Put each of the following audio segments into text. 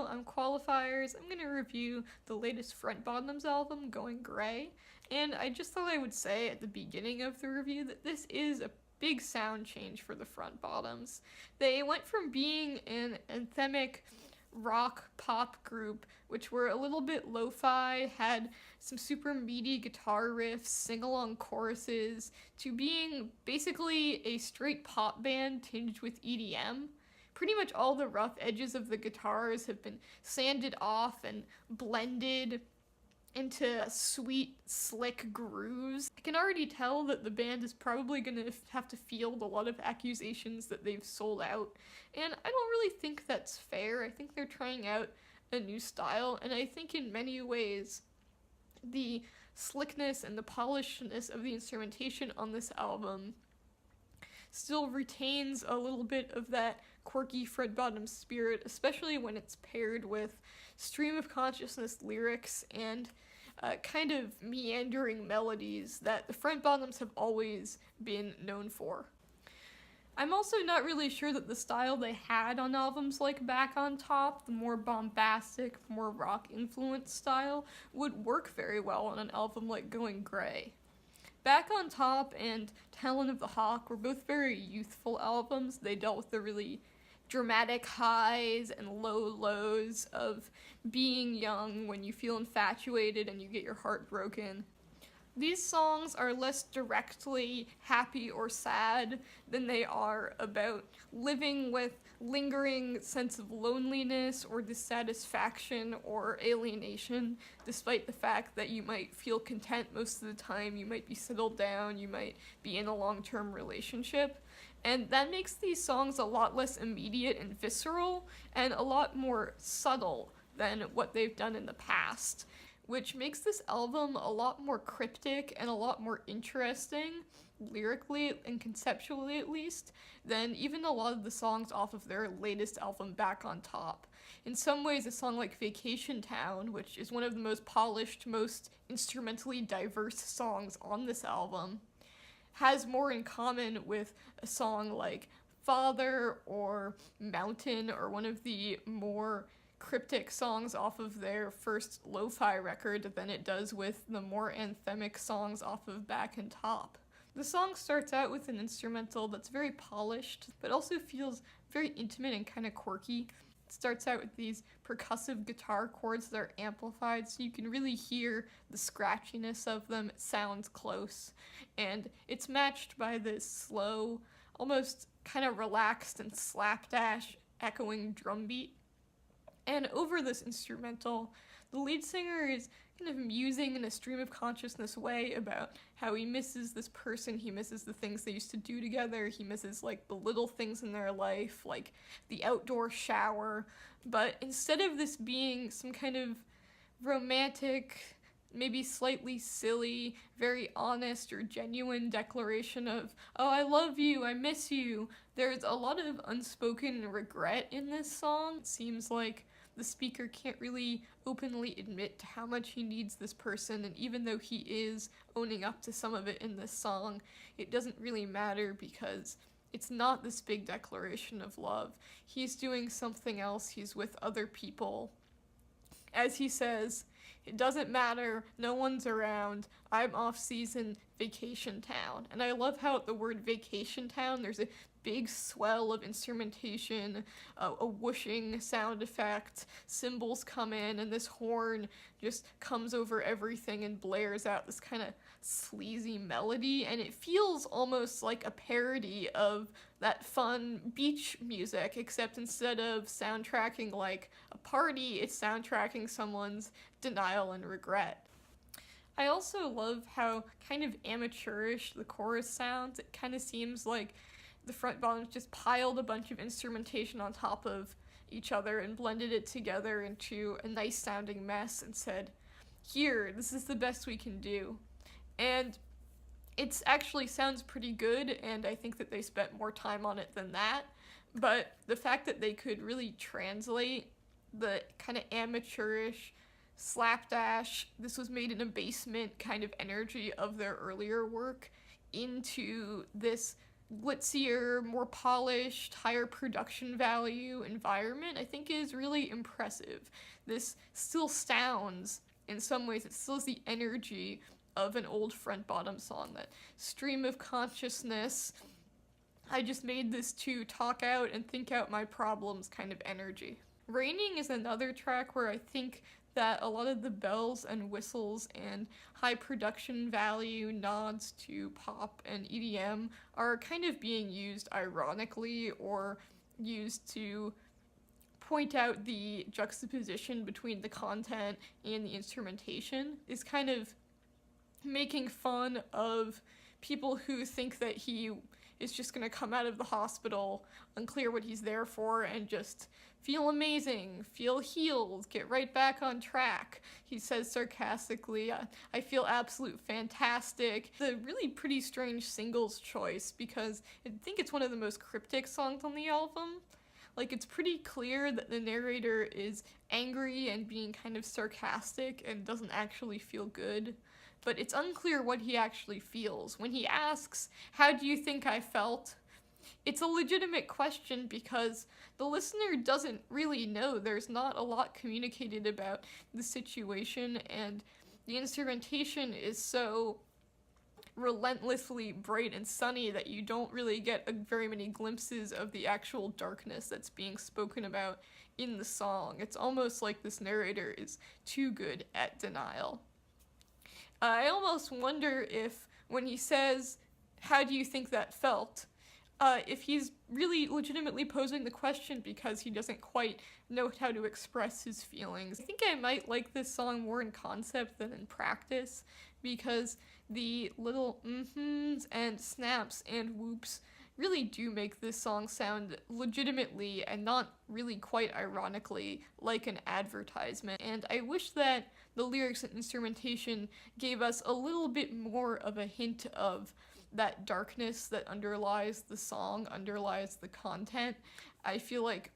now, on qualifiers, I'm going to review the latest Front Bottoms album, Going Grey, and I just thought I would say at the beginning of the review that this is a big sound change for the Front Bottoms. They went from being an anthemic rock pop group, which were a little bit lo-fi, had some super meaty guitar riffs, sing-along choruses, to being basically a straight pop band tinged with EDM. Pretty much all the rough edges of the guitars have been sanded off and blended into sweet, slick grooves. I can already tell that the band is probably gonna have to field a lot of accusations that they've sold out, and I don't really think that's fair. I think they're trying out a new style, and I think in many ways the slickness and the polishedness of the instrumentation on this album still retains a little bit of that quirky Fred Bottom spirit, especially when it's paired with stream of consciousness lyrics and kind of meandering melodies that the Front Bottoms have always been known for. I'm also not really sure that the style they had on albums like Back on Top, the more bombastic, more rock-influenced style, would work very well on an album like Going Grey. Back on Top and Talon of the Hawk were both very youthful albums. They dealt with the really dramatic highs and low lows of being young when you feel infatuated and you get your heart broken. These songs are less directly happy or sad than they are about living with lingering sense of loneliness or dissatisfaction or alienation, despite the fact that you might feel content most of the time, you might be settled down, you might be in a long-term relationship. And that makes these songs a lot less immediate and visceral, and a lot more subtle than what they've done in the past, which makes this album a lot more cryptic and a lot more interesting, lyrically and conceptually at least, than even a lot of the songs off of their latest album, Back on Top. In some ways, a song like Vacationtown, which is one of the most polished, most instrumentally diverse songs on this album, has more in common with a song like Father or Mountain or one of the more cryptic songs off of their first lo-fi record than it does with the more anthemic songs off of Back and Top. The song starts out with an instrumental that's very polished, but also feels very intimate and kind of quirky. It starts out with these percussive guitar chords that are amplified, so you can really hear the scratchiness of them. It sounds close, and it's matched by this slow, almost kind of relaxed and slapdash echoing drum beat. And over this instrumental, the lead singer is kind of musing in a stream of consciousness way about how he misses this person, he misses the things they used to do together, he misses like the little things in their life, like the outdoor shower. But instead of this being some kind of romantic, maybe slightly silly, very honest or genuine declaration of, oh, I love you, I miss you, there's a lot of unspoken regret in this song. It seems like the speaker can't really openly admit to how much he needs this person, and even though he is owning up to some of it in this song, it doesn't really matter because it's not this big declaration of love. He's doing something else, he's with other people. As he says, it doesn't matter, no one's around, I'm off season, Vacationtown. And I love how at the word Vacationtown there's a big swell of instrumentation, a whooshing sound effect, cymbals come in, and this horn just comes over everything and blares out this kind of sleazy melody, and it feels almost like a parody of that fun beach music, except instead of soundtracking like a party, it's soundtracking someone's denial and regret. I also love how kind of amateurish the chorus sounds. It kind of seems like the Front Bottoms just piled a bunch of instrumentation on top of each other and blended it together into a nice sounding mess and said, here, this is the best we can do. And it actually sounds pretty good, and I think that they spent more time on it than that, but the fact that they could really translate the kind of amateurish, slapdash, this was made in a basement kind of energy of their earlier work into this glitzier, more polished, higher production value environment, I think is really impressive. This still sounds, in some ways, it still has the energy of an old front bottom song, that stream of consciousness. I just made this to talk out and think out my problems kind of energy. Raining is another track where I think that a lot of the bells and whistles and high production value nods to pop and EDM are kind of being used ironically, or used to point out the juxtaposition between the content and the instrumentation, is kind of making fun of people who think that he is just going to come out of the hospital, unclear what he's there for, and just feel amazing, feel healed, get right back on track. He says sarcastically, I feel absolute fantastic. The really pretty strange singles choice, because I think it's one of the most cryptic songs on the album. Like, it's pretty clear that the narrator is angry and being kind of sarcastic and doesn't actually feel good. But it's unclear what he actually feels. When he asks, "How do you think I felt?" it's a legitimate question because the listener doesn't really know. There's not a lot communicated about the situation, and the instrumentation is so relentlessly bright and sunny that you don't really get very many glimpses of the actual darkness that's being spoken about in the song. It's almost like this narrator is too good at denial. I almost wonder if, when he says, "How do you think that felt?" If he's really legitimately posing the question because he doesn't quite know how to express his feelings. I think I might like this song more in concept than in practice, because the little mm-hms and snaps and whoops really do make this song sound legitimately, and not really quite ironically, like an advertisement. And I wish that the lyrics and instrumentation gave us a little bit more of a hint of that darkness that underlies the song, underlies the content. I feel like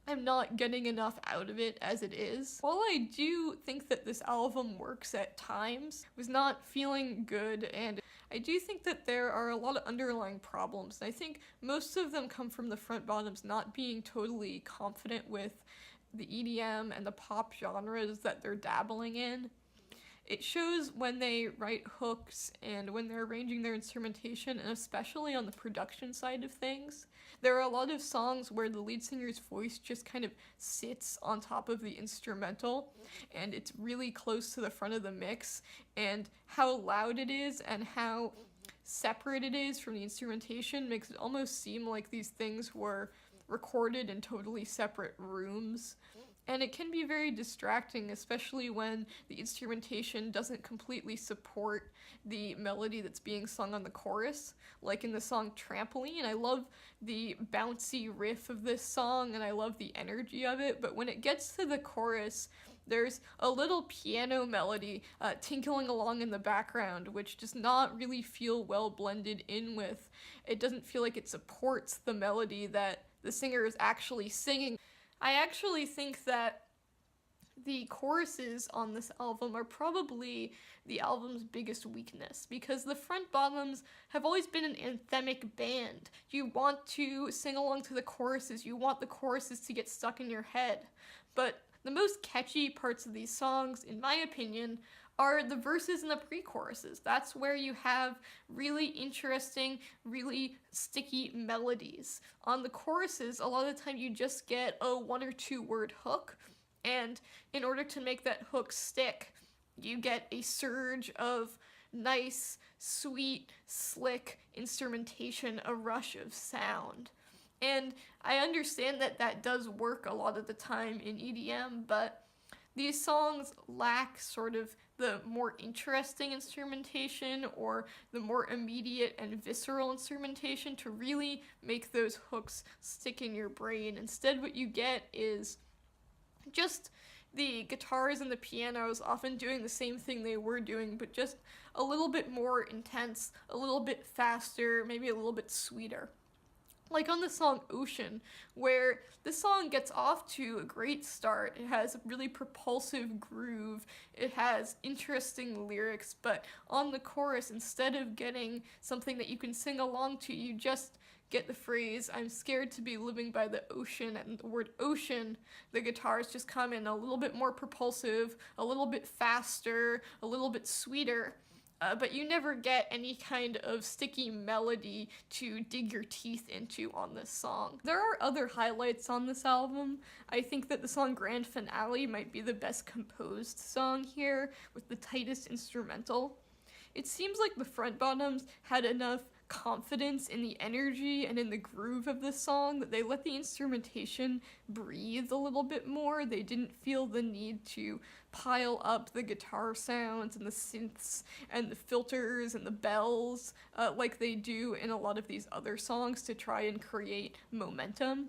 I'm not getting enough out of it as it is. While I do think that this album works at times, I was not feeling good, and I do think that there are a lot of underlying problems. And I think most of them come from the front bottoms not being totally confident with the EDM and the pop genres that they're dabbling in. It shows when they write hooks and when they're arranging their instrumentation, and especially on the production side of things. There are a lot of songs where the lead singer's voice just kind of sits on top of the instrumental, and it's really close to the front of the mix, and how loud it is and how separate it is from the instrumentation makes it almost seem like these things were recorded in totally separate rooms. And it can be very distracting, especially when the instrumentation doesn't completely support the melody that's being sung on the chorus, like in the song Trampoline. I love the bouncy riff of this song, and I love the energy of it, but when it gets to the chorus, there's a little piano melody tinkling along in the background, which does not really feel well blended in with. It doesn't feel like it supports the melody that the singer is actually singing. I actually think that the choruses on this album are probably the album's biggest weakness, because the front bottoms have always been an anthemic band. You want to sing along to the choruses, you want the choruses to get stuck in your head, but the most catchy parts of these songs, in my opinion, are the verses and the pre-choruses. That's where you have really interesting, really sticky melodies. On the choruses, a lot of the time you just get a 1 or 2 word hook, and in order to make that hook stick, you get a surge of nice, sweet, slick instrumentation, a rush of sound. And I understand that that does work a lot of the time in EDM, but these songs lack sort of the more interesting instrumentation or the more immediate and visceral instrumentation to really make those hooks stick in your brain. Instead, what you get is just the guitars and the pianos often doing the same thing they were doing, but just a little bit more intense, a little bit faster, maybe a little bit sweeter. Like on the song Ocean, where this song gets off to a great start. It has a really propulsive groove, it has interesting lyrics, but on the chorus, instead of getting something that you can sing along to, you just get the phrase, I'm scared to be living by the ocean, and the word ocean, the guitars just come in a little bit more propulsive, a little bit faster, a little bit sweeter. But you never get any kind of sticky melody to dig your teeth into on this song. There are other highlights on this album. I think that the song Grand Finale might be the best composed song here, with the tightest instrumental. It seems like the front bottoms had enough confidence in the energy and in the groove of this song that they let the instrumentation breathe a little bit more. They didn't feel the need to pile up the guitar sounds and the synths and the filters and the bells like they do in a lot of these other songs to try and create momentum.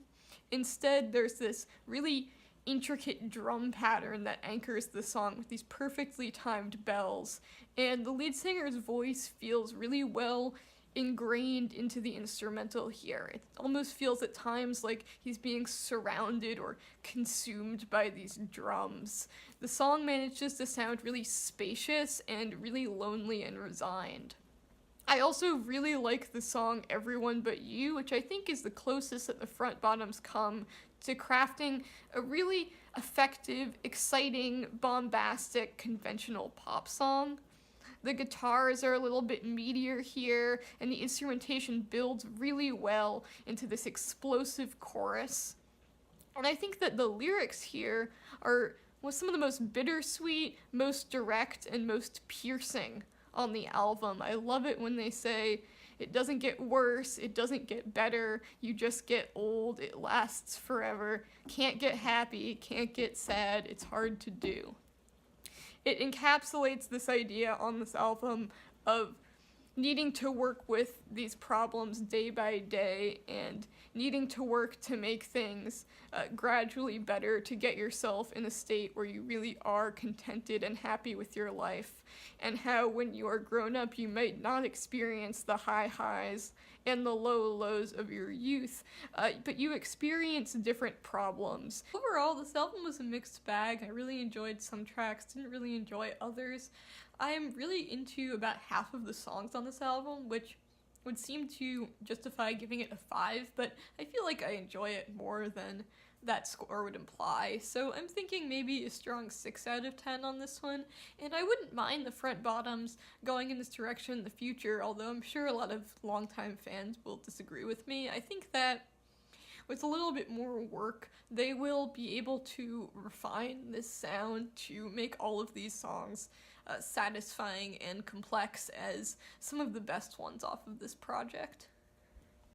Instead, there's this really intricate drum pattern that anchors the song with these perfectly timed bells, and the lead singer's voice feels really well ingrained into the instrumental here. It almost feels at times like he's being surrounded or consumed by these drums. The song manages to sound really spacious and really lonely and resigned. I also really like the song Everyone But You, which I think is the closest that the front bottoms come to crafting a really effective, exciting, bombastic, conventional pop song. The guitars are a little bit meatier here, and the instrumentation builds really well into this explosive chorus. And I think that the lyrics here are some of the most bittersweet, most direct, and most piercing on the album. I love it when they say, it doesn't get worse, it doesn't get better, you just get old, it lasts forever, can't get happy, can't get sad, it's hard to do. It encapsulates this idea on this album of needing to work with these problems day by day and needing to work to make things gradually better to get yourself in a state where you really are contented and happy with your life, and how when you are grown up you might not experience the high highs and the low lows of your youth, but you experience different problems. Overall, this album was a mixed bag. I really enjoyed some tracks, didn't really enjoy others. I am really into about half of the songs on this album, which would seem to justify giving it a 5, but I feel like I enjoy it more than that score would imply, so I'm thinking maybe a strong 6 out of 10 on this one, and I wouldn't mind the front bottoms going in this direction in the future, although I'm sure a lot of longtime fans will disagree with me. I think that with a little bit more work, they will be able to refine this sound to make all of these songs satisfying and complex as some of the best ones off of this project.